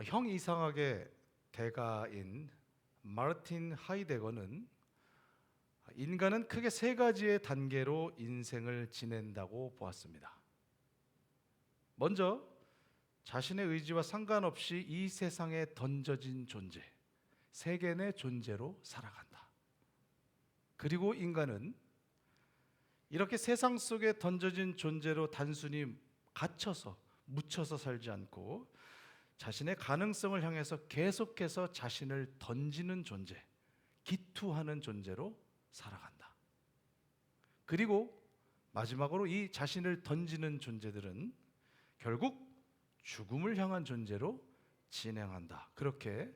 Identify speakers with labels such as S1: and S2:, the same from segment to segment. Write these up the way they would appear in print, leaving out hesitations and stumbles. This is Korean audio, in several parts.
S1: 형 이상학의 대가인 마르틴 하이데거는 인간은 크게 세 가지의 단계로 인생을 지낸다고 보았습니다. 먼저 자신의 의지와 상관없이 이 세상에 던져진 존재, 세계 내 존재로 살아간다. 그리고 인간은 이렇게 세상 속에 던져진 존재로 단순히 갇혀서 묻혀서 살지 않고 자신의 가능성을 향해서 계속해서 자신을 던지는 존재, 기투하는 존재로 살아간다. 그리고 마지막으로 이 자신을 던지는 존재들은 결국 죽음을 향한 존재로 진행한다. 그렇게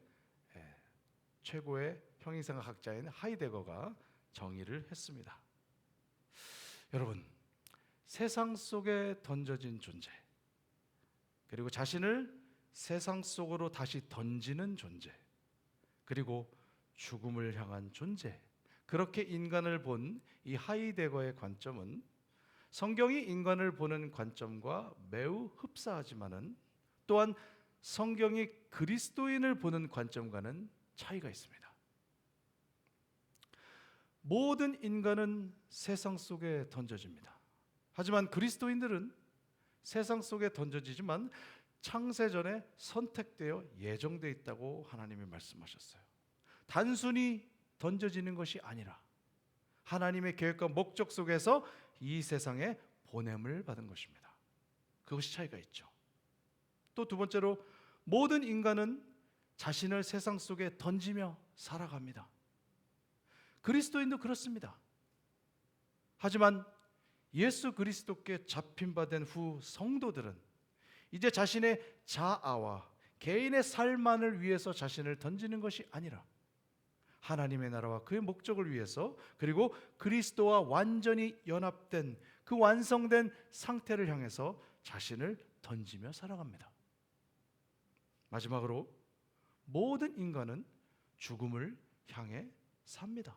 S1: 최고의 형이상학 학자인 하이데거가 정의를 했습니다. 여러분, 세상 속에 던져진 존재, 그리고 자신을 세상 속으로 다시 던지는 존재, 그리고 죽음을 향한 존재, 그렇게 인간을 본 이 하이데거의 관점은 성경이 인간을 보는 관점과 매우 흡사하지만은 또한 성경이 그리스도인을 보는 관점과는 차이가 있습니다. 모든 인간은 세상 속에 던져집니다. 하지만 그리스도인들은 세상 속에 던져지지만 창세 전에 선택되어 예정되어 있다고 하나님이 말씀하셨어요. 단순히 던져지는 것이 아니라 하나님의 계획과 목적 속에서 이 세상에 보냄을 받은 것입니다. 그것이 차이가 있죠. 또 두 번째로, 모든 인간은 자신을 세상 속에 던지며 살아갑니다. 그리스도인도 그렇습니다. 하지만 예수 그리스도께 잡힌 바 된 후 성도들은 이제 자신의 자아와 개인의 삶만을 위해서 자신을 던지는 것이 아니라 하나님의 나라와 그의 목적을 위해서, 그리고 그리스도와 완전히 연합된 그 완성된 상태를 향해서 자신을 던지며 살아갑니다. 마지막으로, 모든 인간은 죽음을 향해 삽니다.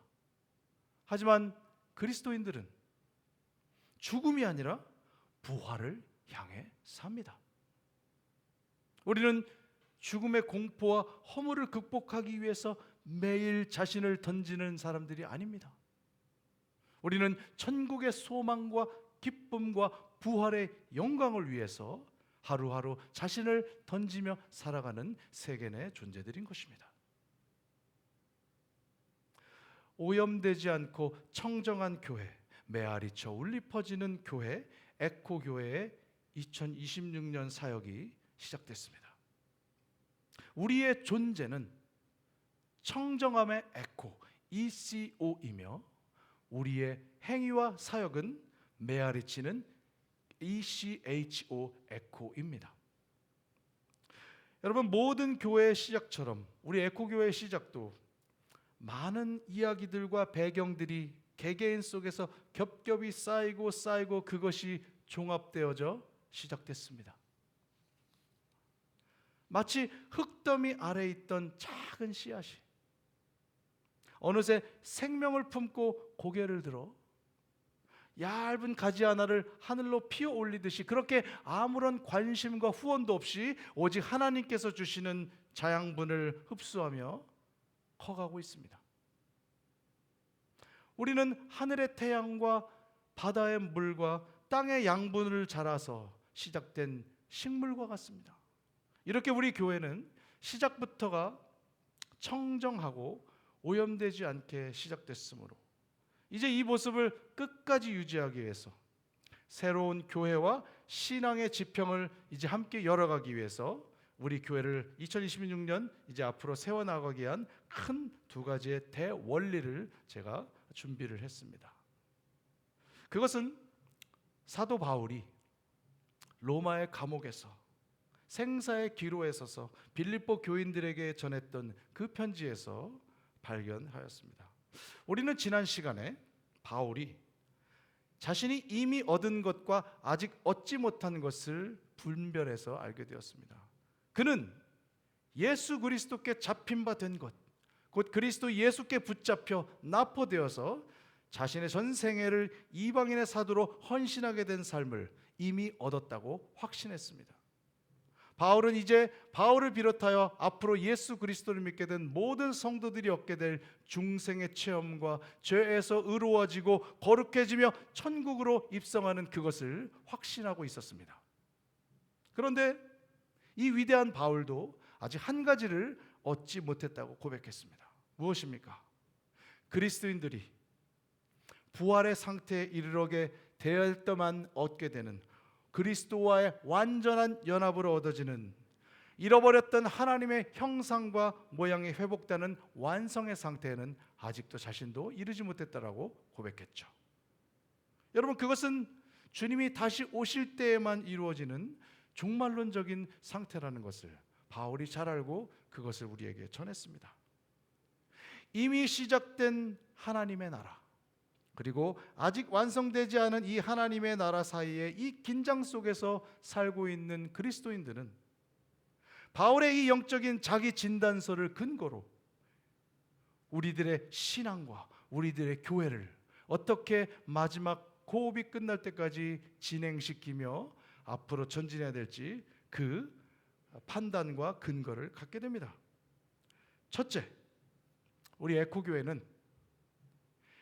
S1: 하지만 그리스도인들은 죽음이 아니라 부활을 향해 삽니다. 우리는 죽음의 공포와 허물을 극복하기 위해서 매일 자신을 던지는 사람들이 아닙니다. 우리는 천국의 소망과 기쁨과 부활의 영광을 위해서 하루하루 자신을 던지며 살아가는 세계 내 존재들인 것입니다. 오염되지 않고 청정한 교회, 메아리쳐 울리 퍼지는 교회, 에코교회의 2026년 사역이 시작됐습니다. 우리의 존재는 청정함의 에코, ECO이며 우리의 행위와 사역은 메아리치는 ECHO, 에코입니다. 여러분, 모든 교회의 시작처럼 우리 에코교회의 시작도 많은 이야기들과 배경들이 개개인 속에서 겹겹이 쌓이고 그것이 종합되어져 시작됐습니다. 마치 흙더미 아래에 있던 작은 씨앗이 어느새 생명을 품고 고개를 들어 얇은 가지 하나를 하늘로 피어 올리듯이, 그렇게 아무런 관심과 후원도 없이 오직 하나님께서 주시는 자양분을 흡수하며 커가고 있습니다. 우리는 하늘의 태양과 바다의 물과 땅의 양분을 자라서 시작된 식물과 같습니다. 이렇게 우리 교회는 시작부터가 청정하고 오염되지 않게 시작됐으므로 이제 이 모습을 끝까지 유지하기 위해서 새로운 교회와 신앙의 지평을 이제 함께 열어가기 위해서 우리 교회를 2026년 이제 앞으로 세워나가기 위한 큰 두 가지의 대원리를 제가 준비를 했습니다. 그것은 사도 바울이 로마의 감옥에서 생사의 기로에 서서 빌립보 교인들에게 전했던 그 편지에서 발견하였습니다. 우리는 지난 시간에 바울이 자신이 이미 얻은 것과 아직 얻지 못한 것을 분별해서 알게 되었습니다. 그는 예수 그리스도께 잡힌 바 된 것, 곧 그리스도 예수께 붙잡혀 납포되어서 자신의 전 생애를 이방인의 사도로 헌신하게 된 삶을 이미 얻었다고 확신했습니다. 바울은 이제 바울을 비롯하여 앞으로 예수 그리스도를 믿게 된 모든 성도들이 얻게 될 중생의 체험과 죄에서 의로워지고 거룩해지며 천국으로 입성하는 그것을 확신하고 있었습니다. 그런데 이 위대한 바울도 아직 한 가지를 얻지 못했다고 고백했습니다. 무엇입니까? 그리스도인들이 부활의 상태에 이르러게 될 때만 얻게 되는 그리스도와의 완전한 연합으로 얻어지는 잃어버렸던 하나님의 형상과 모양이 회복되는 완성의 상태에는 아직도 자신도 이르지 못했다라고 고백했죠. 여러분, 그것은 주님이 다시 오실 때에만 이루어지는 종말론적인 상태라는 것을 바울이 잘 알고 그것을 우리에게 전했습니다. 이미 시작된 하나님의 나라, 그리고 아직 완성되지 않은 이 하나님의 나라 사이에 이 긴장 속에서 살고 있는 그리스도인들은 바울의 이 영적인 자기 진단서를 근거로 우리들의 신앙과 우리들의 교회를 어떻게 마지막 호흡이 끝날 때까지 진행시키며 앞으로 전진해야 될지 그 판단과 근거를 갖게 됩니다. 첫째, 우리 에코교회는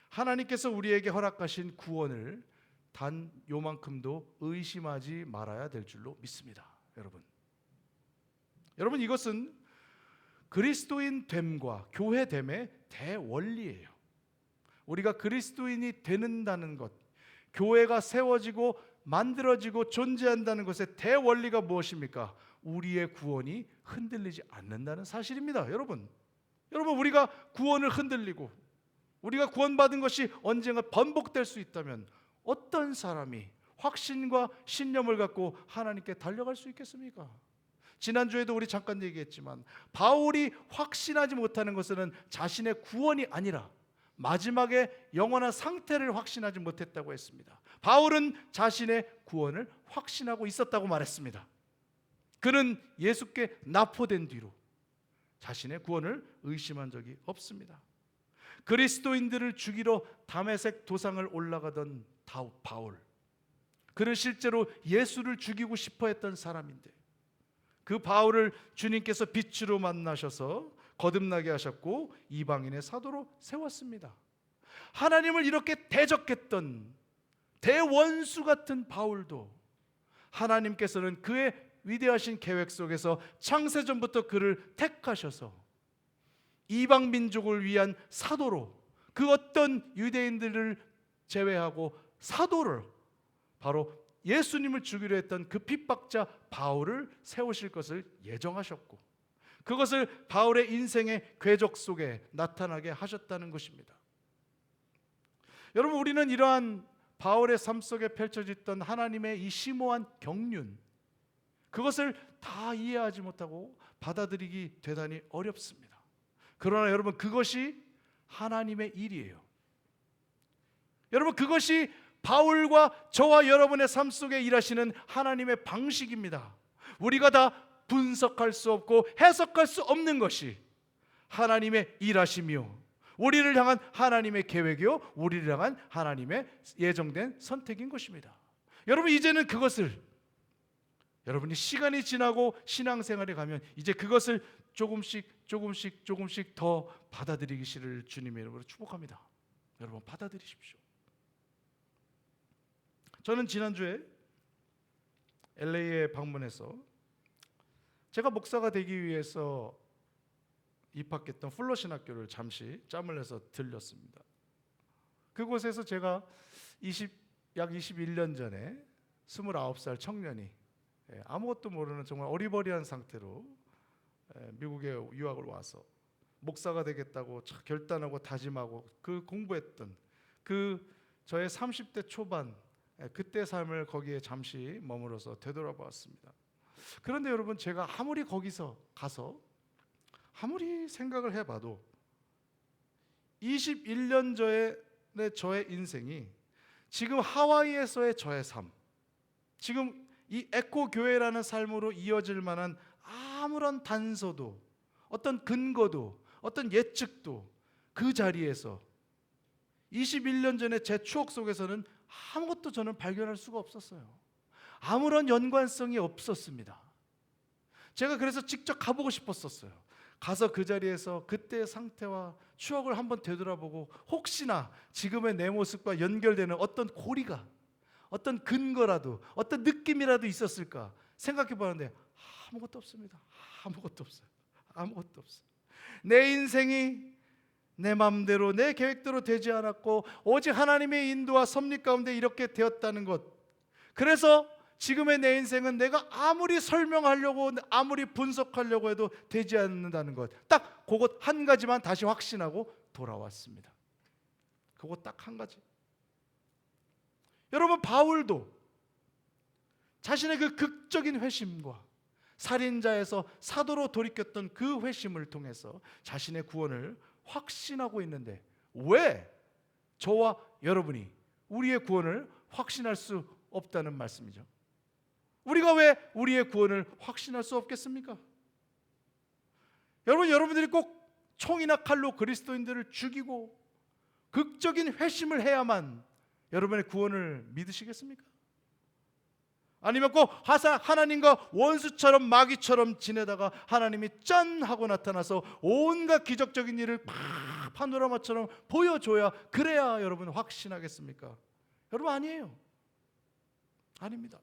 S1: 하나님께서 우리에게 허락하신 구원을 단 요만큼도 의심하지 말아야 될 줄로 믿습니다. 여러분, 이것은 그리스도인 됨과 교회됨의 대원리예요. 우리가 그리스도인이 되는다는 것, 교회가 세워지고 만들어지고 존재한다는 것의 대원리가 무엇입니까? 우리의 구원이 흔들리지 않는다는 사실입니다. 여러분, 우리가 구원을 흔들리고 우리가 구원받은 것이 언젠가 번복될 수 있다면 어떤 사람이 확신과 신념을 갖고 하나님께 달려갈 수 있겠습니까? 지난주에도 우리 잠깐 얘기했지만 바울이 확신하지 못하는 것은 자신의 구원이 아니라 마지막에 영원한 상태를 확신하지 못했다고 했습니다. 바울은 자신의 구원을 확신하고 있었다고 말했습니다. 그는 예수께 납포된 뒤로 자신의 구원을 의심한 적이 없습니다. 그리스도인들을 죽이러 다메섹 도상을 올라가던 바울, 그는 실제로 예수를 죽이고 싶어 했던 사람인데 그 바울을 주님께서 빛으로 만나셔서 거듭나게 하셨고 이방인의 사도로 세웠습니다. 하나님을 이렇게 대적했던 대원수 같은 바울도 하나님께서는 그의 위대하신 계획 속에서 창세전부터 그를 택하셔서 이방 민족을 위한 사도로, 그 어떤 유대인들을 제외하고 사도를, 바로 예수님을 죽이려 했던 그 핍박자 바울을 세우실 것을 예정하셨고 그것을 바울의 인생의 궤적 속에 나타나게 하셨다는 것입니다. 여러분, 우리는 이러한 바울의 삶 속에 펼쳐졌던 하나님의 이 심오한 경륜, 그것을 다 이해하지 못하고 받아들이기 대단히 어렵습니다. 그러나 여러분, 그것이 하나님의 일이에요. 여러분, 그것이 바울과 저와 여러분의 삶 속에 일하시는 하나님의 방식입니다. 우리가 다 분석할 수 없고 해석할 수 없는 것이 하나님의 일하심이요, 우리를 향한 하나님의 계획이요, 우리를 향한 하나님의 예정된 선택인 것입니다. 여러분, 이제는 그것을, 여러분이 시간이 지나고 신앙생활에 가면 이제 그것을 조금씩 더 받아들이기를 주님의 이름으로 축복합니다. 여러분, 받아들이십시오. 저는 지난주에 LA에 방문해서 제가 목사가 되기 위해서 입학했던 풀러 신학교를 잠시 짬을 내서 들렸습니다. 그곳에서 제가 약 21년 전에 29살 청년이 아무것도 모르는 정말 어리버리한 상태로 미국에 유학을 와서 목사가 되겠다고 결단하고 다짐하고 그 공부했던 그 저의 30대 초반 그때 삶을 거기에 잠시 머물러서 되돌아보았습니다. 그런데 여러분, 제가 아무리 거기서 가서 아무리 생각을 해봐도 21년 전의 저의 인생이 지금 하와이에서의 저의 삶, 지금 이 에코 교회라는 삶으로 이어질 만한 아무런 단서도, 어떤 근거도, 어떤 예측도 그 자리에서 21년 전에 제 추억 속에서는 아무것도 저는 발견할 수가 없었어요. 아무런 연관성이 없었습니다. 제가 그래서 직접 가보고 싶었었어요. 가서 그 자리에서 그때의 상태와 추억을 한번 되돌아보고 혹시나 지금의 내 모습과 연결되는 어떤 고리가, 어떤 근거라도, 어떤 느낌이라도 있었을까 생각해 보는데 아무것도 없습니다. 아무것도 없어요. 아무것도 없어요. 내 인생이 내 마음대로 내 계획대로 되지 않았고 오직 하나님의 인도와 섭리 가운데 이렇게 되었다는 것. 그래서 지금의 내 인생은 내가 아무리 설명하려고 아무리 분석하려고 해도 되지 않는다는 것. 딱 그것 한 가지만 다시 확신하고 돌아왔습니다. 그것 딱 한 가지. 여러분, 바울도 자신의 그 극적인 회심과 살인자에서 사도로 돌이켰던 그 회심을 통해서 자신의 구원을 확신하고 있는데 왜 저와 여러분이 우리의 구원을 확신할 수 없다는 말씀이죠? 우리가 왜 우리의 구원을 확신할 수 없겠습니까? 여러분들이 꼭 총이나 칼로 그리스도인들을 죽이고 극적인 회심을 해야만 여러분의 구원을 믿으시겠습니까? 아니면 꼭 하나님과 원수처럼 마귀처럼 지내다가 하나님이 짠 하고 나타나서 온갖 기적적인 일을 막 파노라마처럼 보여줘야 그래야 여러분 확신하겠습니까? 여러분, 아니에요. 아닙니다.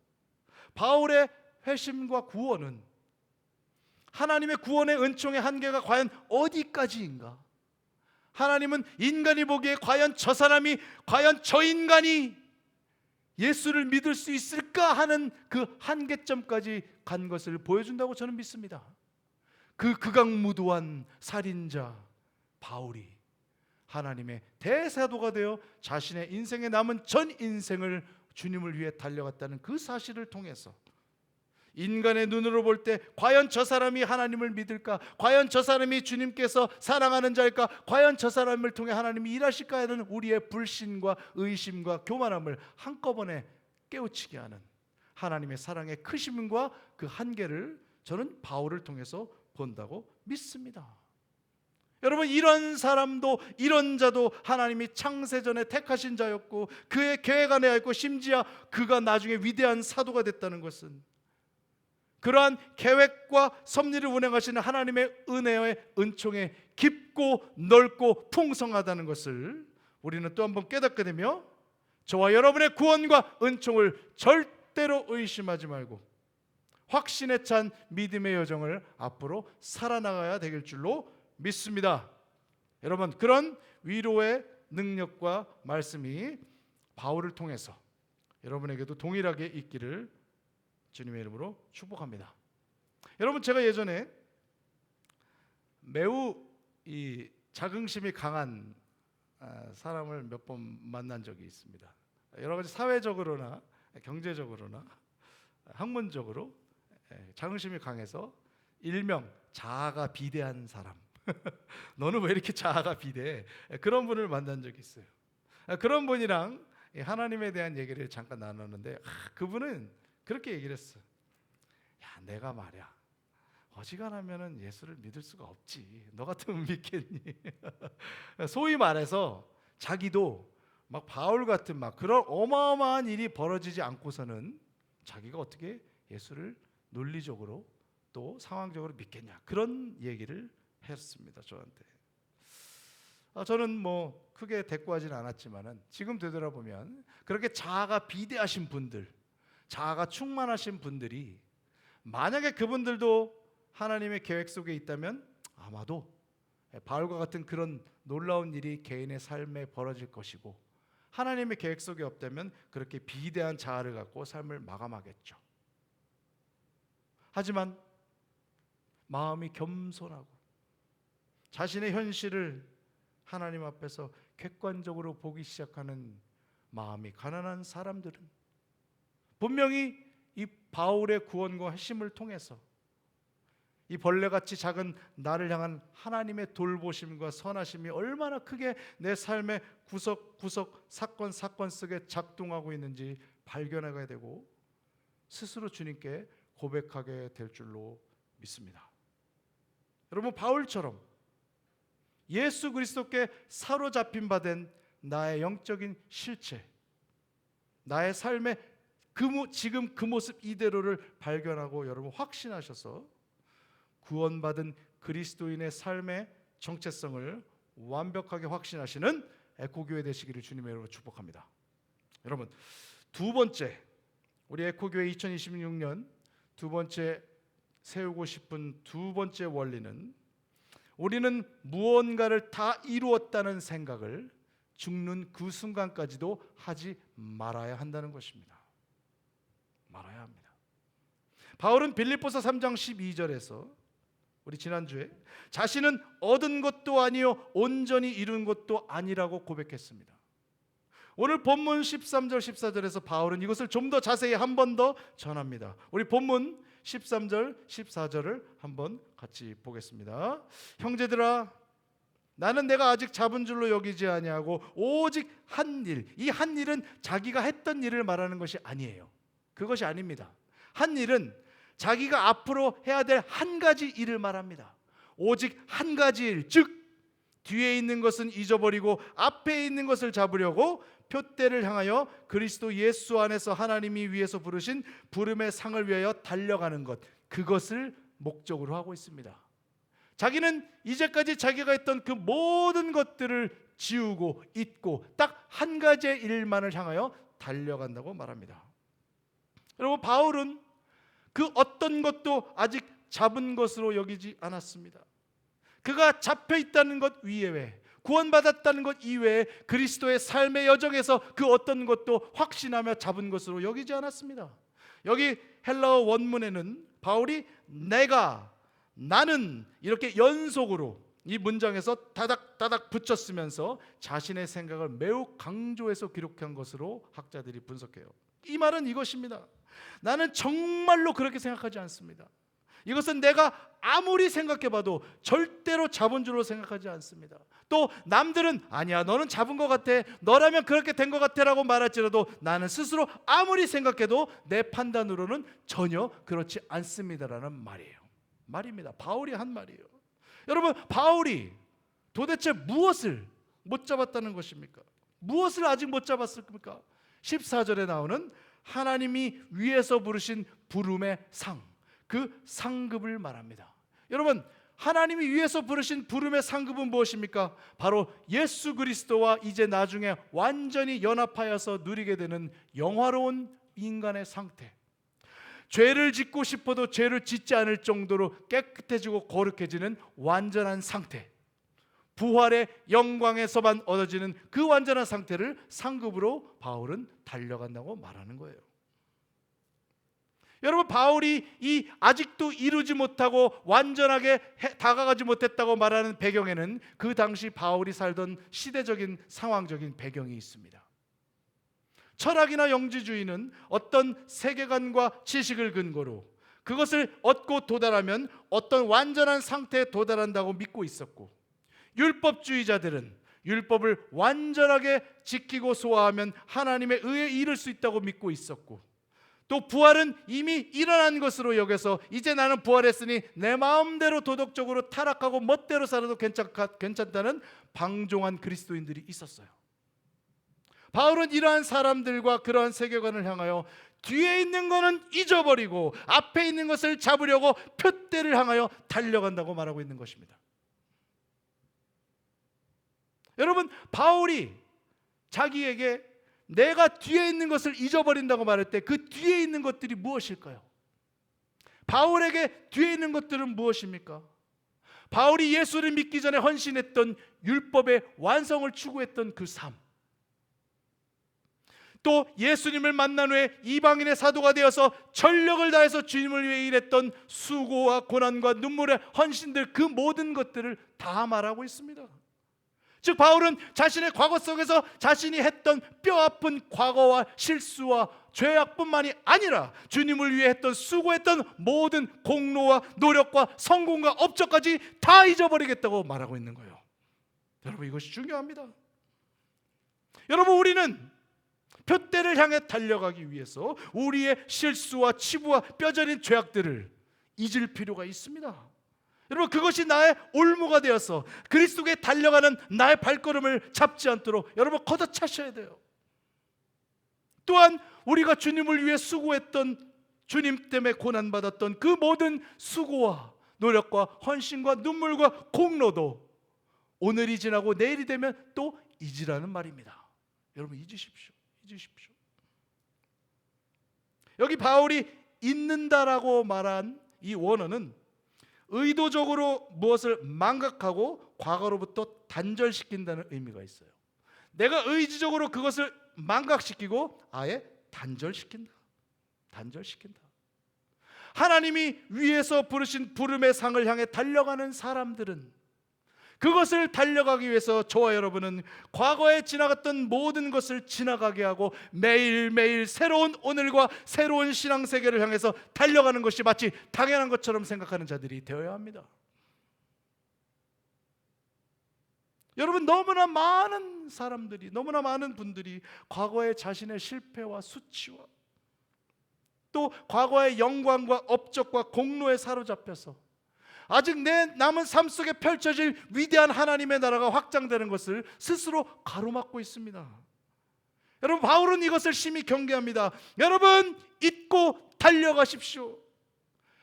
S1: 바울의 회심과 구원은 하나님의 구원의 은총의 한계가 과연 어디까지인가? 하나님은 인간이 보기에 과연 저 사람이, 과연 저 인간이 예수를 믿을 수 있을까 하는 그 한계점까지 간 것을 보여준다고 저는 믿습니다. 그 극악무도한 살인자 바울이 하나님의 대사도가 되어 자신의 인생에 남은 전 인생을 주님을 위해 달려갔다는 그 사실을 통해서 인간의 눈으로 볼 때 과연 저 사람이 하나님을 믿을까? 과연 저 사람이 주님께서 사랑하는 자일까? 과연 저 사람을 통해 하나님이 일하실까 하는 우리의 불신과 의심과 교만함을 한꺼번에 깨우치게 하는 하나님의 사랑의 크심과 그 한계를 저는 바울을 통해서 본다고 믿습니다. 여러분, 이런 사람도 이런 자도 하나님이 창세전에 택하신 자였고 그의 계획 안에 있고 심지어 그가 나중에 위대한 사도가 됐다는 것은 그러한 계획과 섭리를 운행하시는 하나님의 은혜의 은총에 깊고 넓고 풍성하다는 것을 우리는 또 한번 깨닫게 되며 저와 여러분의 구원과 은총을 절대로 의심하지 말고 확신에 찬 믿음의 여정을 앞으로 살아나가야 되길 줄로 믿습니다. 여러분, 그런 위로의 능력과 말씀이 바울을 통해서 여러분에게도 동일하게 있기를 주님의 이름으로 축복합니다. 여러분, 제가 예전에 매우 이 자긍심이 강한 사람을 몇 번 만난 적이 있습니다. 여러 가지 사회적으로나 경제적으로나 학문적으로 자긍심이 강해서 일명 자아가 비대한 사람. 너는 왜 이렇게 자아가 비대해? 그런 분을 만난 적이 있어요. 그런 분이랑 하나님에 대한 얘기를 잠깐 나눴는데 그분은 그렇게 얘기를 했어. 야, 내가 말이야 어지간하면은 예수를 믿을 수가 없지. 너 같으면 믿겠니? 소위 말해서 자기도 막 바울 같은 막 그런 어마어마한 일이 벌어지지 않고서는 자기가 어떻게 예수를 논리적으로 또 상황적으로 믿겠냐, 그런 얘기를 했습니다. 저한테. 저는 뭐 크게 대꾸하지는 않았지만은 지금 되돌아보면 그렇게 자아가 비대하신 분들, 자아가 충만하신 분들이 만약에 그분들도 하나님의 계획 속에 있다면 아마도 바울과 같은 그런 놀라운 일이 개인의 삶에 벌어질 것이고, 하나님의 계획 속에 없다면 그렇게 비대한 자아를 갖고 삶을 마감하겠죠. 하지만 마음이 겸손하고 자신의 현실을 하나님 앞에서 객관적으로 보기 시작하는 마음이 가난한 사람들은 분명히 이 바울의 구원과 회심을 통해서 이 벌레같이 작은 나를 향한 하나님의 돌보심과 선하심이 얼마나 크게 내 삶의 구석구석 사건 속에 작동하고 있는지 발견하게 되고 스스로 주님께 고백하게 될 줄로 믿습니다. 여러분, 바울처럼 예수 그리스도께 사로잡힌 바 된 나의 영적인 실체, 나의 삶의 지금 그 모습 이대로를 발견하고 여러분 확신하셔서 구원받은 그리스도인의 삶의 정체성을 완벽하게 확신하시는 에코교회 되시기를 주님의 이름으로 축복합니다. 여러분, 두 번째, 우리 에코교회 2026년 두 번째 세우고 싶은 두 번째 원리는, 우리는 무언가를 다 이루었다는 생각을 죽는 그 순간까지도 하지 말아야 한다는 것입니다. 말아야 합니다. 바울은 빌립보서 3장 12절에서 우리 지난주에 자신은 얻은 것도 아니요 온전히 이룬 것도 아니라고 고백했습니다. 오늘 본문 13절 14절에서 바울은 이것을 좀 더 자세히 한 번 더 전합니다. 우리 본문 13절 14절을 한번 같이 보겠습니다. 형제들아, 나는 내가 아직 잡은 줄로 여기지 아니하고 오직 한 일, 이 한 일은 자기가 했던 일을 말하는 것이 아니에요. 그것이 아닙니다. 한 일은 자기가 앞으로 해야 될 한 가지 일을 말합니다. 오직 한 가지 일, 즉 뒤에 있는 것은 잊어버리고 앞에 있는 것을 잡으려고 표대를 향하여 그리스도 예수 안에서 하나님이 위에서 부르신 부름의 상을 위하여 달려가는 것, 그것을 목적으로 하고 있습니다. 자기는 이제까지 자기가 했던 그 모든 것들을 지우고 잊고 딱 한 가지의 일만을 향하여 달려간다고 말합니다. 여러분, 바울은 그 어떤 것도 아직 잡은 것으로 여기지 않았습니다. 그가 잡혀 있다는 것 이외에, 구원받았다는 것 이외에 그리스도의 삶의 여정에서 그 어떤 것도 확신하며 잡은 것으로 여기지 않았습니다. 여기 헬라어 원문에는 바울이 내가, 나는 이렇게 연속으로 이 문장에서 다닥다닥 붙였으면서 자신의 생각을 매우 강조해서 기록한 것으로 학자들이 분석해요. 이 말은 이것입니다. 나는 정말로 그렇게 생각하지 않습니다. 이것은 내가 아무리 생각해봐도 절대로 잡은 줄로 생각하지 않습니다. 또 남들은 아니야, 너는 잡은 것 같아, 너라면 그렇게 된 것 같아 라고 말할지라도 나는 스스로 아무리 생각해도 내 판단으로는 전혀 그렇지 않습니다라는 말입니다. 바울이 한 말이에요. 여러분, 바울이 도대체 무엇을 못 잡았다는 것입니까? 무엇을 아직 못 잡았습니까? 14절에 나오는 하나님이 위에서 부르신 부름의 상, 그 상급을 말합니다. 여러분, 하나님이 위에서 부르신 부름의 상급은 무엇입니까? 바로 예수 그리스도와 이제 나중에 완전히 연합하여서 누리게 되는 영화로운 인간의 상태, 죄를 짓고 싶어도 죄를 짓지 않을 정도로 깨끗해지고 거룩해지는 완전한 상태, 부활의 영광에서만 얻어지는 그 완전한 상태를 상급으로 바울은 달려간다고 말하는 거예요. 여러분, 바울이 이 아직도 이루지 못하고 완전하게 다가가지 못했다고 말하는 배경에는 그 당시 바울이 살던 시대적인 상황적인 배경이 있습니다. 철학이나 영지주의는 어떤 세계관과 지식을 근거로 그것을 얻고 도달하면 어떤 완전한 상태에 도달한다고 믿고 있었고, 율법주의자들은 율법을 완전하게 지키고 소화하면 하나님의 의에 이를 수 있다고 믿고 있었고, 또 부활은 이미 일어난 것으로 여겨서 이제 나는 부활했으니 내 마음대로 도덕적으로 타락하고 멋대로 살아도 괜찮다는 방종한 그리스도인들이 있었어요. 바울은 이러한 사람들과 그러한 세계관을 향하여 뒤에 있는 것은 잊어버리고 앞에 있는 것을 잡으려고 표대를 향하여 달려간다고 말하고 있는 것입니다. 여러분, 바울이 자기에게 내가 뒤에 있는 것을 잊어버린다고 말할 때 그 뒤에 있는 것들이 무엇일까요? 바울에게 뒤에 있는 것들은 무엇입니까? 바울이 예수를 믿기 전에 헌신했던 율법의 완성을 추구했던 그 삶, 또 예수님을 만난 후에 이방인의 사도가 되어서 전력을 다해서 주님을 위해 일했던 수고와 고난과 눈물의 헌신들, 그 모든 것들을 다 말하고 있습니다. 즉 바울은 자신의 과거 속에서 자신이 했던 뼈아픈 과거와 실수와 죄악뿐만이 아니라 주님을 위해 했던 수고했던 모든 공로와 노력과 성공과 업적까지 다 잊어버리겠다고 말하고 있는 거예요. 여러분, 이것이 중요합니다. 여러분, 우리는 표대를 향해 달려가기 위해서 우리의 실수와 치부와 뼈저린 죄악들을 잊을 필요가 있습니다. 여러분, 그것이 나의 올무가 되어서 그리스도께 달려가는 나의 발걸음을 잡지 않도록 여러분 걷어차셔야 돼요. 또한 우리가 주님을 위해 수고했던, 주님 때문에 고난받았던 그 모든 수고와 노력과 헌신과 눈물과 공로도 오늘이 지나고 내일이 되면 또 잊으라는 말입니다. 여러분, 잊으십시오. 잊으십시오. 여기 바울이 잊는다라고 말한 이 원어는 의도적으로 무엇을 망각하고 과거로부터 단절시킨다는 의미가 있어요. 내가 의지적으로 그것을 망각시키고 아예 단절시킨다. 단절시킨다. 하나님이 위에서 부르신 부름의 상을 향해 달려가는 사람들은, 그것을 달려가기 위해서 저와 여러분은 과거에 지나갔던 모든 것을 지나가게 하고 매일매일 새로운 오늘과 새로운 신앙세계를 향해서 달려가는 것이 마치 당연한 것처럼 생각하는 자들이 되어야 합니다. 여러분, 너무나 많은 사람들이, 너무나 많은 분들이 과거의 자신의 실패와 수치와 또 과거의 영광과 업적과 공로에 사로잡혀서 아직 내 남은 삶 속에 펼쳐질 위대한 하나님의 나라가 확장되는 것을 스스로 가로막고 있습니다. 여러분, 바울은 이것을 심히 경계합니다. 여러분, 잊고 달려가십시오.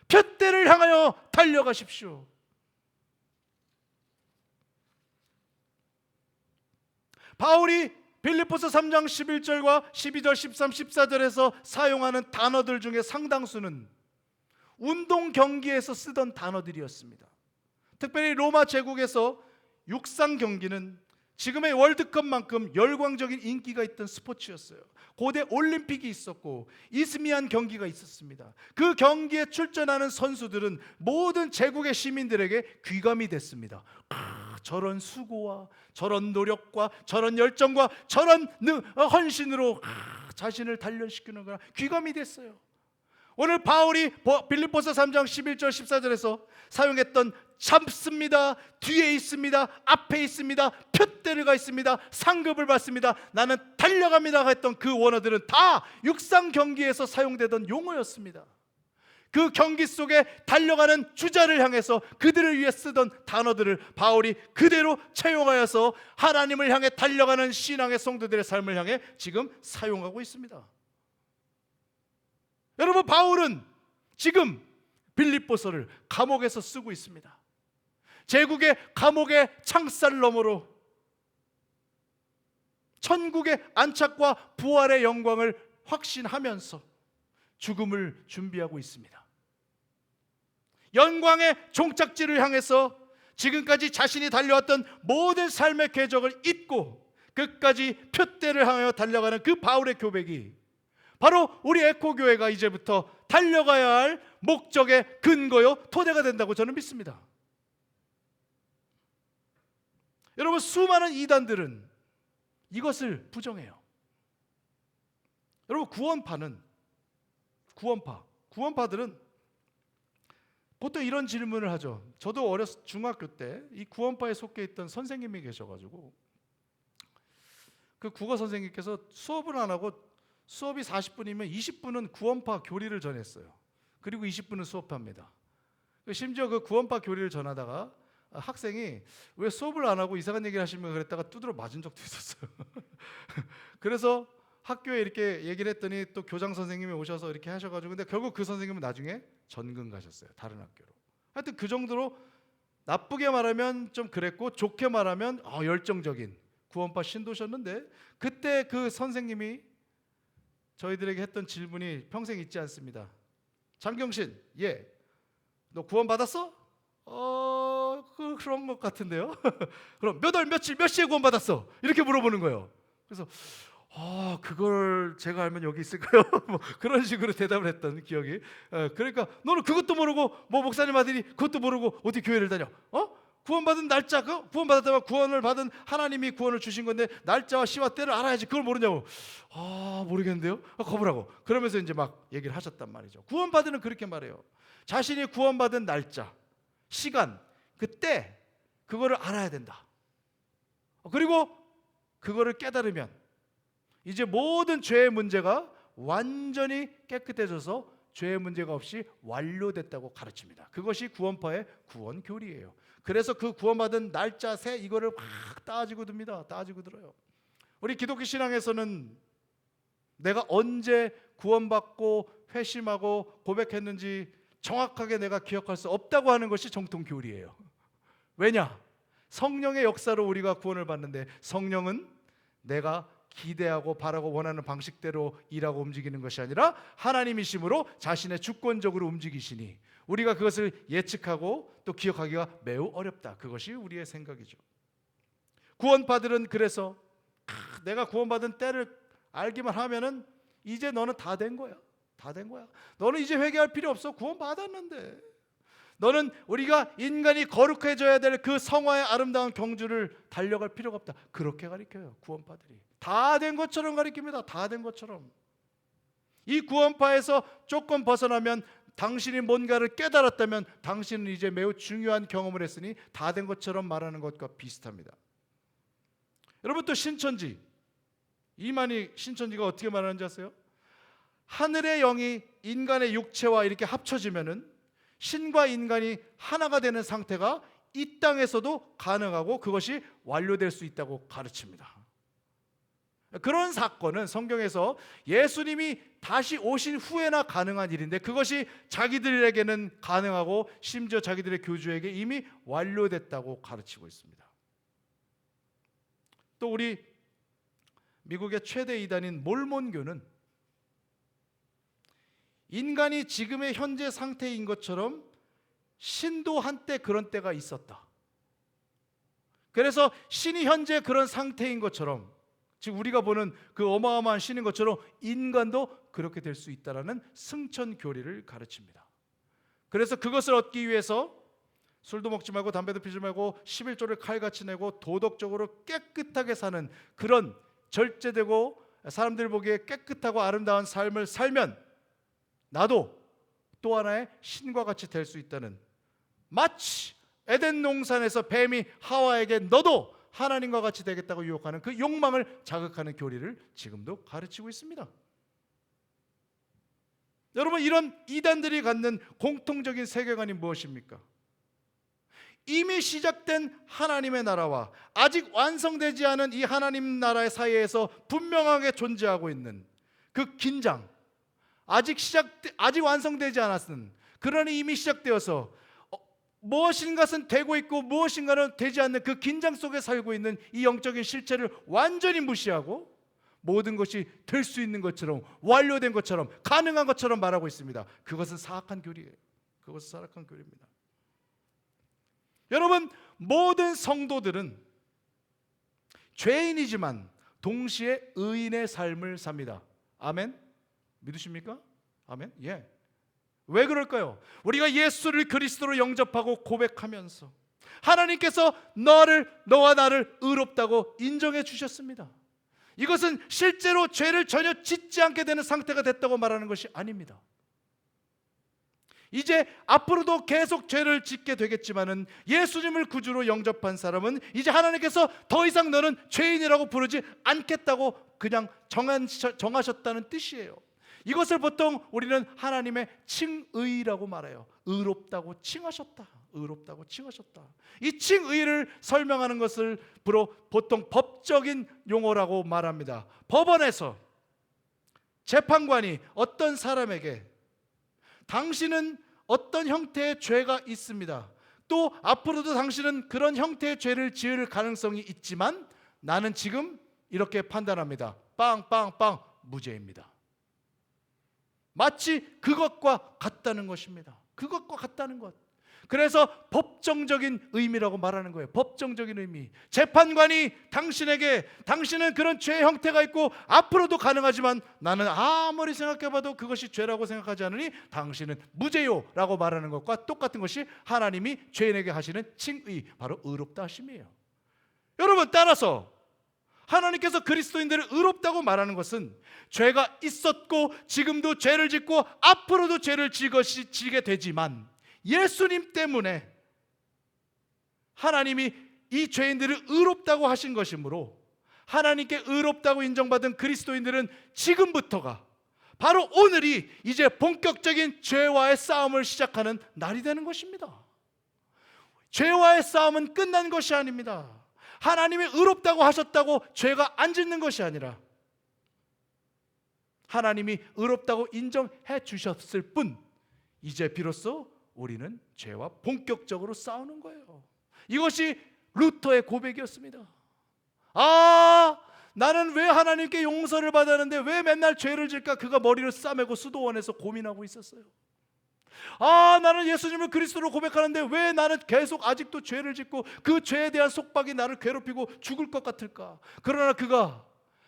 S1: 푯대를 향하여 달려가십시오. 바울이 빌립보서 3장 11절과 12절, 13, 14절에서 사용하는 단어들 중에 상당수는 운동 경기에서 쓰던 단어들이었습니다. 특별히 로마 제국에서 육상 경기는 지금의 월드컵만큼 열광적인 인기가 있던 스포츠였어요. 고대 올림픽이 있었고 이스미안 경기가 있었습니다. 그 경기에 출전하는 선수들은 모든 제국의 시민들에게 귀감이 됐습니다. 저런 수고와 저런 노력과 저런 열정과 저런 헌신으로 자신을 단련시키는 거라 귀감이 됐어요. 오늘 바울이 빌립보서 3장 11절 14절에서 사용했던 참습니다, 뒤에 있습니다, 앞에 있습니다, 푯대가 있습니다, 상급을 받습니다, 나는 달려갑니다 했던 그 원어들은 다 육상 경기에서 사용되던 용어였습니다. 그 경기 속에 달려가는 주자를 향해서 그들을 위해 쓰던 단어들을 바울이 그대로 채용하여서 하나님을 향해 달려가는 신앙의 성도들의 삶을 향해 지금 사용하고 있습니다. 여러분, 바울은 지금 빌립보서를 감옥에서 쓰고 있습니다. 제국의 감옥의 창살 너머로 천국의 안착과 부활의 영광을 확신하면서 죽음을 준비하고 있습니다. 영광의 종착지를 향해서 지금까지 자신이 달려왔던 모든 삶의 궤적을 잊고 끝까지 푯대를 향하여 달려가는 그 바울의 고백이 바로 우리 에코교회가 이제부터 달려가야 할 목적의 근거요 토대가 된다고 저는 믿습니다. 여러분, 수많은 이단들은 이것을 부정해요. 여러분, 구원파들은 보통 이런 질문을 하죠. 저도 중학교 때 이 구원파에 속해 있던 선생님이 계셔가지고 그 국어 선생님께서 수업을 안 하고 수업이 40분이면 20분은 구원파 교리를 전했어요. 그리고 20분은 수업합니다. 심지어 그 구원파 교리를 전하다가 학생이 왜 수업을 안 하고 이상한 얘기를 하시면 그랬다가 두드러 맞은 적도 있었어요. 그래서 학교에 이렇게 얘기를 했더니 또 교장 선생님이 오셔서 이렇게 하셔가지고 근데 결국 그 선생님은 나중에 전근 가셨어요. 다른 학교로. 하여튼 그 정도로 나쁘게 말하면 좀 그랬고 좋게 말하면 열정적인 구원파 신도셨는데 그때 그 선생님이 저희들에게 했던 질문이 평생 잊지 않습니다. 장경신, 너 구원 받았어? 그런 것 같은데요. 그럼 몇 월 며칠 몇 시에 구원 받았어? 이렇게 물어보는 거예요. 그래서 그걸 제가 알면 여기 있을까요? 뭐 그런 식으로 대답을 했던 기억이. 그러니까 너는 그것도 모르고 뭐 목사님 아들이 그것도 모르고 어디 교회를 다녀? 구원받은 날짜, 구원받았다면 구원을 받은 하나님이 구원을 주신 건데 날짜와 시와 때를 알아야지. 그걸 모르냐고. 모르겠는데요. 거부라고. 그러면서 이제 막 얘기를 하셨단 말이죠. 구원받으는 그렇게 말해요. 자신이 구원받은 날짜, 시간, 그때 그거를 알아야 된다. 그리고 그거를 깨달으면 이제 모든 죄의 문제가 완전히 깨끗해져서 죄의 문제가 없이 완료됐다고 가르칩니다. 그것이 구원파의 구원 교리예요. 그래서 그 구원받은 날짜, 새 이거를 막 따지고 듭니다. 따지고 들어요. 우리 기독교 신앙에서는 내가 언제 구원받고 회심하고 고백했는지 정확하게 내가 기억할 수 없다고 하는 것이 정통 교리예요. 왜냐? 성령의 역사로 우리가 구원을 받는데 성령은 내가 기대하고 바라고 원하는 방식대로 일하고 움직이는 것이 아니라 하나님이심으로 자신의 주권적으로 움직이시니 우리가 그것을 예측하고 또 기억하기가 매우 어렵다. 그것이 우리의 생각이죠. 구원받으는 그래서 내가 구원받은 때를 알기만 하면은 이제 너는 다 된 거야. 다 된 거야. 너는 이제 회개할 필요 없어. 구원받았는데. 너는 우리가 인간이 거룩해져야 될 그 성화의 아름다운 경주를 달려갈 필요가 없다. 그렇게 가르쳐요. 구원파들이. 다 된 것처럼 가르칩니다. 다 된 것처럼. 이 구원파에서 조금 벗어나면 당신이 뭔가를 깨달았다면 당신은 이제 매우 중요한 경험을 했으니 다 된 것처럼 말하는 것과 비슷합니다. 여러분 또 신천지. 이만희 신천지가 어떻게 말하는지 아세요? 하늘의 영이 인간의 육체와 이렇게 합쳐지면은 신과 인간이 하나가 되는 상태가 이 땅에서도 가능하고 그것이 완료될 수 있다고 가르칩니다. 그런 사건은 성경에서 예수님이 다시 오신 후에나 가능한 일인데 그것이 자기들에게는 가능하고 심지어 자기들의 교주에게 이미 완료됐다고 가르치고 있습니다. 또 우리 미국의 최대 이단인 몰몬교는 인간이 지금의 현재 상태인 것처럼 신도 한때 그런 때가 있었다. 그래서 신이 현재 그런 상태인 것처럼 지금 우리가 보는 그 어마어마한 신인 것처럼 인간도 그렇게 될 수 있다라는 승천 교리를 가르칩니다. 그래서 그것을 얻기 위해서 술도 먹지 말고 담배도 피지 말고 11조를 칼같이 내고 도덕적으로 깨끗하게 사는 그런 절제되고 사람들 보기에 깨끗하고 아름다운 삶을 살면 나도 또 하나의 신과 같이 될 수 있다는, 마치 에덴 동산에서 뱀이 하와에게 너도 하나님과 같이 되겠다고 유혹하는 그 욕망을 자극하는 교리를 지금도 가르치고 있습니다. 여러분 이런 이단들이 갖는 공통적인 세계관이 무엇입니까? 이미 시작된 하나님의 나라와 아직 완성되지 않은 이 하나님 나라의 사이에서 분명하게 존재하고 있는 그 긴장, 아직 완성되지 않았은, 그러니 이미 시작되어서 무엇인가는 되고 있고 무엇인가는 되지 않는 그 긴장 속에 살고 있는 이 영적인 실체를 완전히 무시하고 모든 것이 될 수 있는 것처럼, 완료된 것처럼, 가능한 것처럼 말하고 있습니다. 그것은 사악한 교리예요. 그것은 사악한 교리입니다. 여러분 모든 성도들은 죄인이지만 동시에 의인의 삶을 삽니다. 아멘? 믿으십니까? 아멘? 예. 왜 그럴까요? 우리가 예수를 그리스도로 영접하고 고백하면서 하나님께서 너와 나를 의롭다고 인정해 주셨습니다. 이것은 실제로 죄를 전혀 짓지 않게 되는 상태가 됐다고 말하는 것이 아닙니다. 이제 앞으로도 계속 죄를 짓게 되겠지만은 예수님을 구주로 영접한 사람은 이제 하나님께서 더 이상 너는 죄인이라고 부르지 않겠다고 그냥 정하셨다는 뜻이에요. 이것을 보통 우리는 하나님의 칭의라고 말해요. 의롭다고 칭하셨다. 의롭다고 칭하셨다. 이 칭의를 설명하는 것을 보통 법적인 용어라고 말합니다. 법원에서 재판관이 어떤 사람에게 당신은 어떤 형태의 죄가 있습니다. 또 앞으로도 당신은 그런 형태의 죄를 지을 가능성이 있지만 나는 지금 이렇게 판단합니다. 빵빵빵 무죄입니다. 마치 그것과 같다는 것입니다. 그것과 같다는 것. 그래서 법정적인 의미라고 말하는 거예요. 법정적인 의미. 재판관이 당신에게 당신은 그런 죄의 형태가 있고 앞으로도 가능하지만 나는 아무리 생각해봐도 그것이 죄라고 생각하지 않으니 당신은 무죄요 라고 말하는 것과 똑같은 것이 하나님이 죄인에게 하시는 칭의, 바로 의롭다 하심이에요. 여러분 따라서 하나님께서 그리스도인들을 의롭다고 말하는 것은 죄가 있었고 지금도 죄를 짓고 앞으로도 죄를 지게 되지만 예수님 때문에 하나님이 이 죄인들을 의롭다고 하신 것이므로 하나님께 의롭다고 인정받은 그리스도인들은 지금부터가 바로 오늘이 이제 본격적인 죄와의 싸움을 시작하는 날이 되는 것입니다. 죄와의 싸움은 끝난 것이 아닙니다. 하나님이 의롭다고 하셨다고 죄가 안 짓는 것이 아니라 하나님이 의롭다고 인정해 주셨을 뿐 이제 비로소 우리는 죄와 본격적으로 싸우는 거예요. 이것이 루터의 고백이었습니다. 나는 왜 하나님께 용서를 받았는데 왜 맨날 죄를 질까? 그가 머리를 싸매고 수도원에서 고민하고 있었어요. 나는 예수님을 그리스도로 고백하는데 왜 나는 계속 아직도 죄를 짓고 그 죄에 대한 속박이 나를 괴롭히고 죽을 것 같을까? 그러나 그가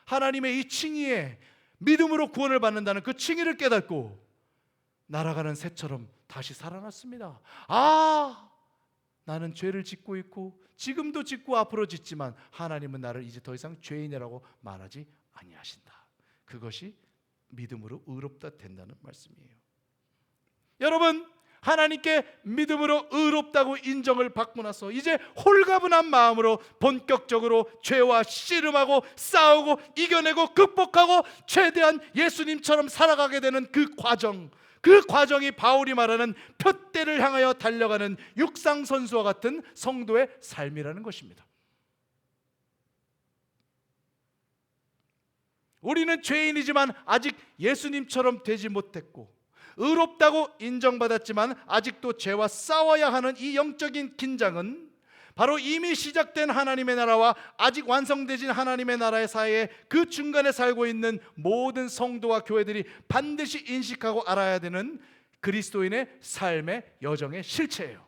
S1: 하나님의 이 칭의에 믿음으로 구원을 받는다는 그 칭의를 깨닫고 날아가는 새처럼 다시 살아났습니다. 나는 죄를 짓고 있고 지금도 짓고 앞으로 짓지만 하나님은 나를 이제 더 이상 죄인이라고 말하지 아니하신다. 그것이 믿음으로 의롭다 된다는 말씀이에요. 여러분, 하나님께 믿음으로 의롭다고 인정을 받고 나서 이제 홀가분한 마음으로 본격적으로 죄와 씨름하고 싸우고 이겨내고 극복하고 최대한 예수님처럼 살아가게 되는 그 과정이 바울이 말하는 푯대를 향하여 달려가는 육상선수와 같은 성도의 삶이라는 것입니다. 우리는 죄인이지만 아직 예수님처럼 되지 못했고 의롭다고 인정받았지만 아직도 죄와 싸워야 하는 이 영적인 긴장은 바로 이미 시작된 하나님의 나라와 아직 완성되진 하나님의 나라의 사이에 그 중간에 살고 있는 모든 성도와 교회들이 반드시 인식하고 알아야 되는 그리스도인의 삶의 여정의 실체예요.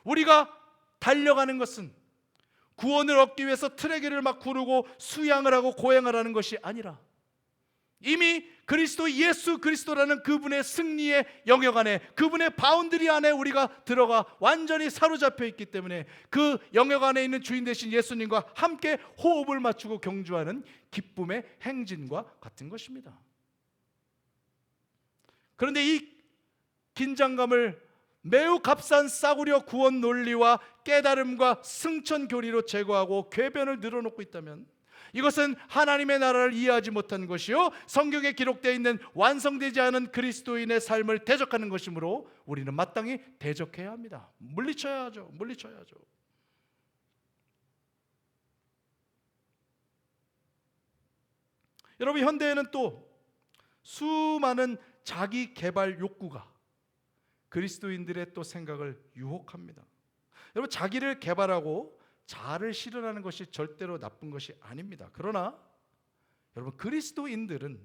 S1: 우리가 달려가는 것은 구원을 얻기 위해서 트레기를 막 구르고 수양을 하고 고행을 하는 것이 아니라 이미 그리스도 예수 그리스도라는 그분의 승리의 영역 안에, 그분의 바운드리 안에 우리가 들어가 완전히 사로잡혀 있기 때문에 그 영역 안에 있는 주인 되신 예수님과 함께 호흡을 맞추고 경주하는 기쁨의 행진과 같은 것입니다. 그런데 이 긴장감을 매우 값싼 싸구려 구원 논리와 깨달음과 승천 교리로 제거하고 궤변을 늘어놓고 있다면 이것은 하나님의 나라를 이해하지 못한 것이요 성경에 기록되어 있는 완성되지 않은 그리스도인의 삶을 대적하는 것이므로 우리는 마땅히 대적해야 합니다. 물리쳐야 하죠. 여러분, 현대에는 또 수많은 자기 개발 욕구가 그리스도인들의 또 생각을 유혹합니다. 여러분, 자기를 개발하고 자아를 실현하는 것이 절대로 나쁜 것이 아닙니다. 그러나 여러분, 그리스도인들은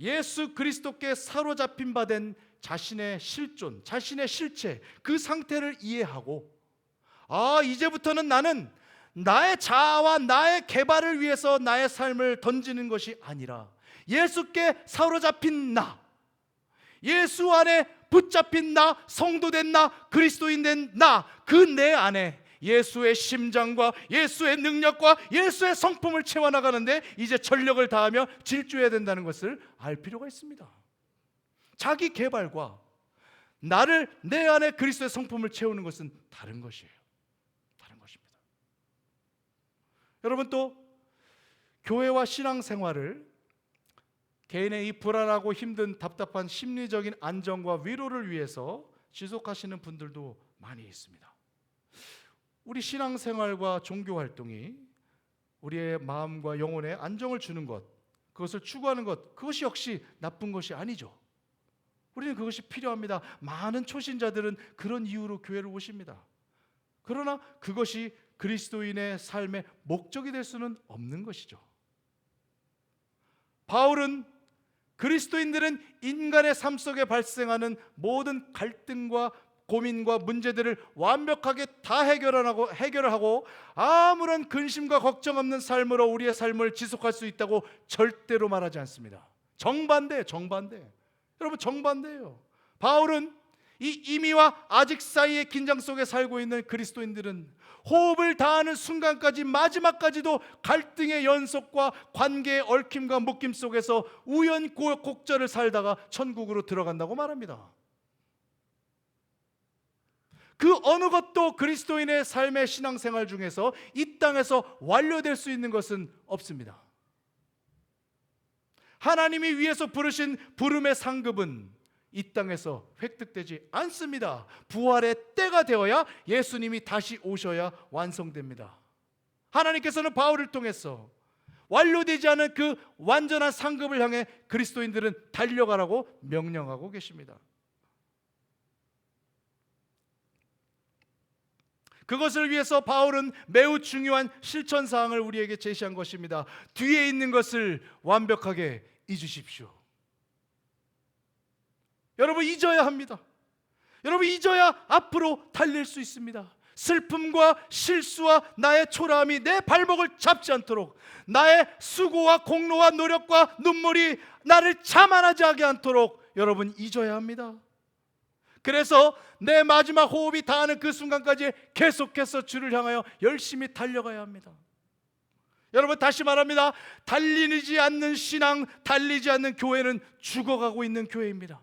S1: 예수 그리스도께 사로잡힌 바 된 자신의 실존, 자신의 실체, 그 상태를 이해하고 이제부터는 나는 나의 자아와 나의 개발을 위해서 나의 삶을 던지는 것이 아니라 예수께 사로잡힌 나, 예수 안에 붙잡힌 나, 성도된 나, 그리스도인 된 나, 그 내 안에 예수의 심장과 예수의 능력과 예수의 성품을 채워나가는데 이제 전력을 다하며 질주해야 된다는 것을 알 필요가 있습니다. 자기 개발과 나를 내 안에 그리스도의 성품을 채우는 것은 다른 것이에요. 다른 것입니다. 여러분, 또 교회와 신앙생활을 개인의 이 불안하고 힘든 답답한 심리적인 안정과 위로를 위해서 지속하시는 분들도 많이 있습니다. 우리 신앙생활과 종교활동이 우리의 마음과 영혼에 안정을 주는 것, 그것을 추구하는 것, 그것이 역시 나쁜 것이 아니죠. 우리는 그것이 필요합니다. 많은 초신자들은 그런 이유로 교회를 오십니다. 그러나 그것이 그리스도인의 삶의 목적이 될 수는 없는 것이죠. 바울은 그리스도인들은 인간의 삶 속에 발생하는 모든 갈등과 고민과 문제들을 완벽하게 다 해결하고 아무런 근심과 걱정 없는 삶으로 우리의 삶을 지속할 수 있다고 절대로 말하지 않습니다. 정반대. 여러분, 정반대예요. 바울은 이 이미와 아직 사이의 긴장 속에 살고 있는 그리스도인들은 호흡을 다하는 순간까지 마지막까지도 갈등의 연속과 관계의 얽힘과 묶임 속에서 우연곡절을 살다가 천국으로 들어간다고 말합니다. 그 어느 것도 그리스도인의 삶의 신앙생활 중에서 이 땅에서 완료될 수 있는 것은 없습니다. 하나님이 위에서 부르신 부름의 상급은 이 땅에서 획득되지 않습니다. 부활의 때가 되어야 예수님이 다시 오셔야 완성됩니다. 하나님께서는 바울을 통해서 완료되지 않은 그 완전한 상급을 향해 그리스도인들은 달려가라고 명령하고 계십니다. 그것을 위해서 바울은 매우 중요한 실천 사항을 우리에게 제시한 것입니다. 뒤에 있는 것을 완벽하게 잊으십시오. 여러분, 잊어야 합니다. 여러분, 잊어야 앞으로 달릴 수 있습니다. 슬픔과 실수와 나의 초라함이 내 발목을 잡지 않도록, 나의 수고와 공로와 노력과 눈물이 나를 자만하지 않도록 여러분, 잊어야 합니다. 그래서 내 마지막 호흡이 닿는 그 순간까지 계속해서 주를 향하여 열심히 달려가야 합니다. 여러분, 다시 말합니다. 달리지 않는 신앙, 달리지 않는 교회는 죽어가고 있는 교회입니다.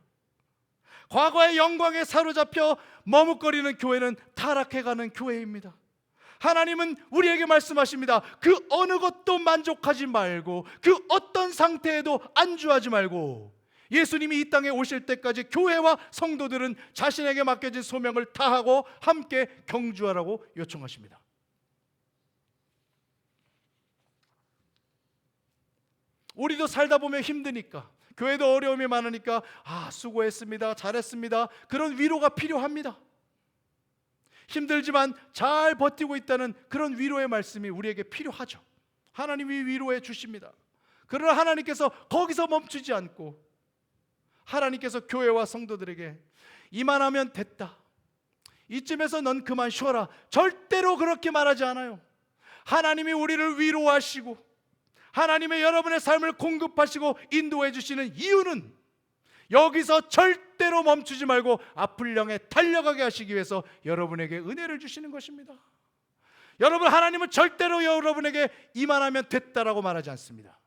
S1: 과거의 영광에 사로잡혀 머뭇거리는 교회는 타락해가는 교회입니다. 하나님은 우리에게 말씀하십니다. 그 어느 것도 만족하지 말고, 그 어떤 상태에도 안주하지 말고, 예수님이 이 땅에 오실 때까지 교회와 성도들은 자신에게 맡겨진 소명을 다하고 함께 경주하라고 요청하십니다. 우리도 살다 보면 힘드니까, 교회도 어려움이 많으니까 수고했습니다, 잘했습니다, 그런 위로가 필요합니다. 힘들지만 잘 버티고 있다는 그런 위로의 말씀이 우리에게 필요하죠. 하나님이 위로해 주십니다. 그러나 하나님께서 거기서 멈추지 않고 하나님께서 교회와 성도들에게 이만하면 됐다, 이쯤에서 넌 그만 쉬어라, 절대로 그렇게 말하지 않아요. 하나님이 우리를 위로하시고 하나님의 여러분의 삶을 공급하시고 인도해 주시는 이유는 여기서 절대로 멈추지 말고 앞을 향해 달려가게 하시기 위해서 여러분에게 은혜를 주시는 것입니다. 여러분, 하나님은 절대로 여러분에게 이만하면 됐다라고 말하지 않습니다.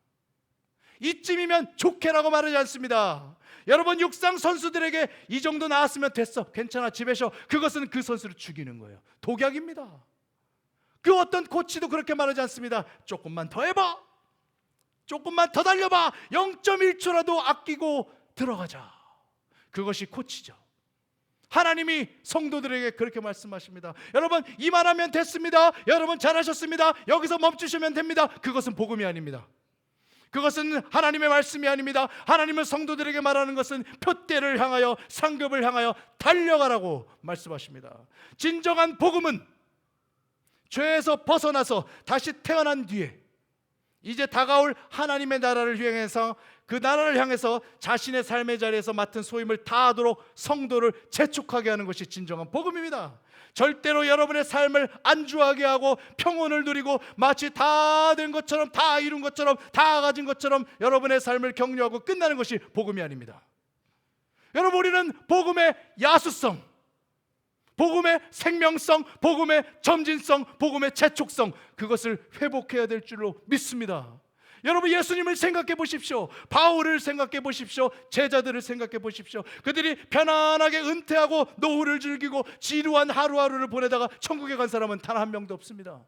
S1: 이쯤이면 좋게라고 말하지 않습니다. 여러분, 육상 선수들에게 이 정도 나왔으면 됐어, 괜찮아, 집에 쉬어, 그것은 그 선수를 죽이는 거예요. 독약입니다. 그 어떤 코치도 그렇게 말하지 않습니다. 조금만 더 해봐, 조금만 더 달려봐, 0.1초라도 아끼고 들어가자. 그것이 코치죠. 하나님이 성도들에게 그렇게 말씀하십니다. 여러분, 이만하면 됐습니다, 여러분 잘하셨습니다, 여기서 멈추시면 됩니다. 그것은 복음이 아닙니다. 그것은 하나님의 말씀이 아닙니다. 하나님은 성도들에게 말하는 것은 표대를 향하여, 상급을 향하여 달려가라고 말씀하십니다. 진정한 복음은 죄에서 벗어나서 다시 태어난 뒤에 이제 다가올 하나님의 나라를 향해서, 그 나라를 향해서 자신의 삶의 자리에서 맡은 소임을 다하도록 성도를 재촉하게 하는 것이 진정한 복음입니다. 절대로 여러분의 삶을 안주하게 하고 평온을 누리고 마치 다 된 것처럼, 다 이룬 것처럼, 다 가진 것처럼 여러분의 삶을 격려하고 끝나는 것이 복음이 아닙니다. 여러분, 우리는 복음의 야수성, 복음의 생명성, 복음의 점진성, 복음의 재촉성, 그것을 회복해야 될 줄로 믿습니다. 여러분, 예수님을 생각해 보십시오. 바울을 생각해 보십시오. 제자들을 생각해 보십시오. 그들이 편안하게 은퇴하고 노후를 즐기고 지루한 하루하루를 보내다가 천국에 간 사람은 단 한 명도 없습니다.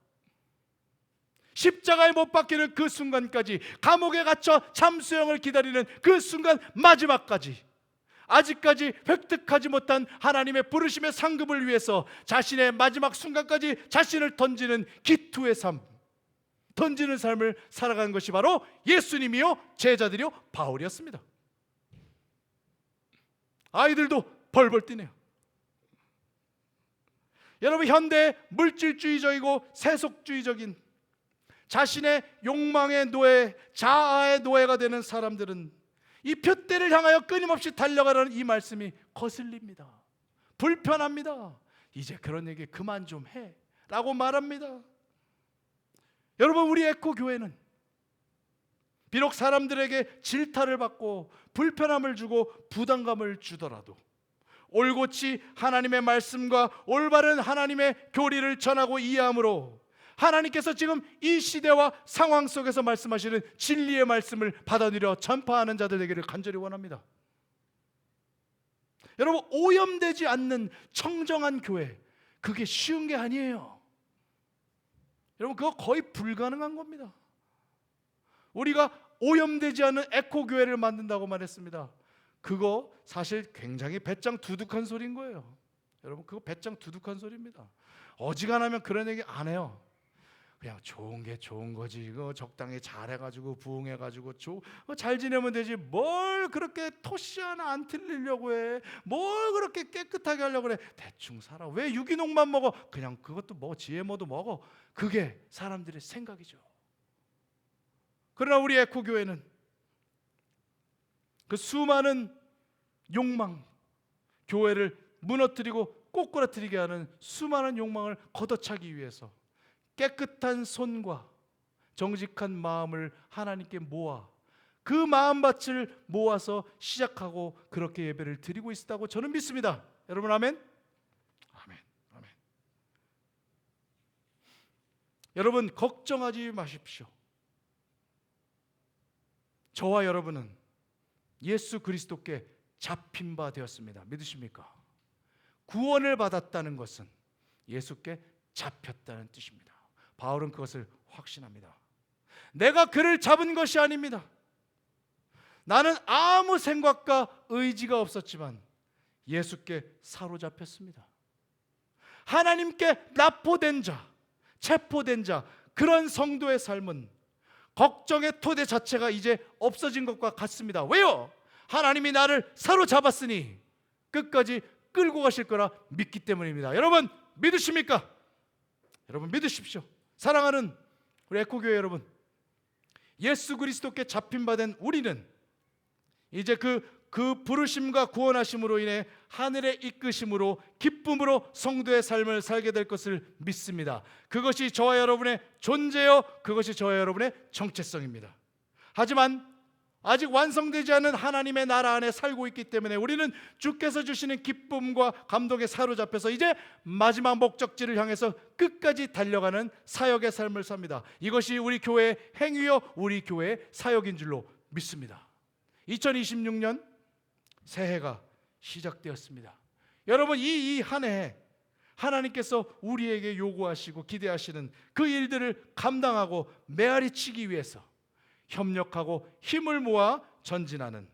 S1: 십자가에 못 박히는 그 순간까지, 감옥에 갇혀 참수형을 기다리는 그 순간 마지막까지, 아직까지 획득하지 못한 하나님의 부르심의 상급을 위해서 자신의 마지막 순간까지 자신을 던지는 기투의 삶, 던지는 삶을 살아간 것이 바로 예수님이요, 제자들이요, 바울이었습니다. 아이들도 벌벌 뛰네요. 여러분, 현대 물질주의적이고 세속주의적인 자신의 욕망의 노예, 자아의 노예가 되는 사람들은 이 표대를 향하여 끊임없이 달려가라는 이 말씀이 거슬립니다. 불편합니다. 이제 그런 얘기 그만 좀 해 라고 말합니다. 여러분, 우리 에코교회는 비록 사람들에게 질타를 받고 불편함을 주고 부담감을 주더라도 올곧이 하나님의 말씀과 올바른 하나님의 교리를 전하고 이해함으로 하나님께서 지금 이 시대와 상황 속에서 말씀하시는 진리의 말씀을 받아들여 전파하는 자들 되기를 간절히 원합니다. 여러분, 오염되지 않는 청정한 교회, 그게 쉬운 게 아니에요. 여러분, 그거 거의 불가능한 겁니다. 우리가 오염되지 않은 에코교회를 만든다고 말했습니다. 그거 사실 굉장히 배짱 두둑한 소리인 거예요. 여러분, 그거 배짱 두둑한 소리입니다. 어지간하면 그런 얘기 안 해요. 그냥 좋은 게 좋은 거지. 이거 적당히 잘해가지고 부응해가지고 잘 지내면 되지. 뭘 그렇게 토시 하나 안 틀리려고 해. 뭘 그렇게 깨끗하게 하려고 그래. 대충 살아. 왜 유기농만 먹어? 그냥 그것도 먹어. GMO도 먹어. 그게 사람들의 생각이죠. 그러나 우리 에코교회는 그 수많은 욕망, 교회를 무너뜨리고 꼬꾸라뜨리게 하는 수많은 욕망을 걷어차기 위해서 깨끗한 손과 정직한 마음을 하나님께 모아 그 마음밭을 모아서 시작하고 그렇게 예배를 드리고 있다고 저는 믿습니다. 여러분 아멘? 아멘. 아멘. 여러분 걱정하지 마십시오. 저와 여러분은 예수 그리스도께 잡힌 바 되었습니다. 믿으십니까? 구원을 받았다는 것은 예수께 잡혔다는 뜻입니다. 바울은 그것을 확신합니다. 내가 그를 잡은 것이 아닙니다. 나는 아무 생각과 의지가 없었지만 예수께 사로잡혔습니다. 하나님께 납포된 자, 체포된 자, 그런 성도의 삶은 걱정의 토대 자체가 이제 없어진 것과 같습니다. 왜요? 하나님이 나를 사로잡았으니 끝까지 끌고 가실 거라 믿기 때문입니다. 여러분 믿으십니까? 여러분 믿으십시오. 사랑하는 우리 에코교회 여러분, 예수 그리스도께 잡힌 바 된 우리는 이제 그 부르심과 구원하심으로 인해 하늘의 이끄심으로 기쁨으로 성도의 삶을 살게 될 것을 믿습니다. 그것이 저와 여러분의 존재요, 그것이 저와 여러분의 정체성입니다. 하지만 아직 완성되지 않은 하나님의 나라 안에 살고 있기 때문에 우리는 주께서 주시는 기쁨과 감동에 사로잡혀서 이제 마지막 목적지를 향해서 끝까지 달려가는 사역의 삶을 삽니다. 이것이 우리 교회의 행위요, 우리 교회의 사역인 줄로 믿습니다. 2026년 새해가 시작되었습니다. 여러분 이 한 해 하나님께서 우리에게 요구하시고 기대하시는 그 일들을 감당하고 메아리치기 위해서 협력하고 힘을 모아 전진하는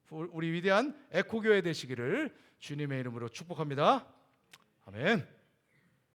S1: 우리 위대한 에코교회 되시기를 주님의 이름으로 축복합니다. 아멘.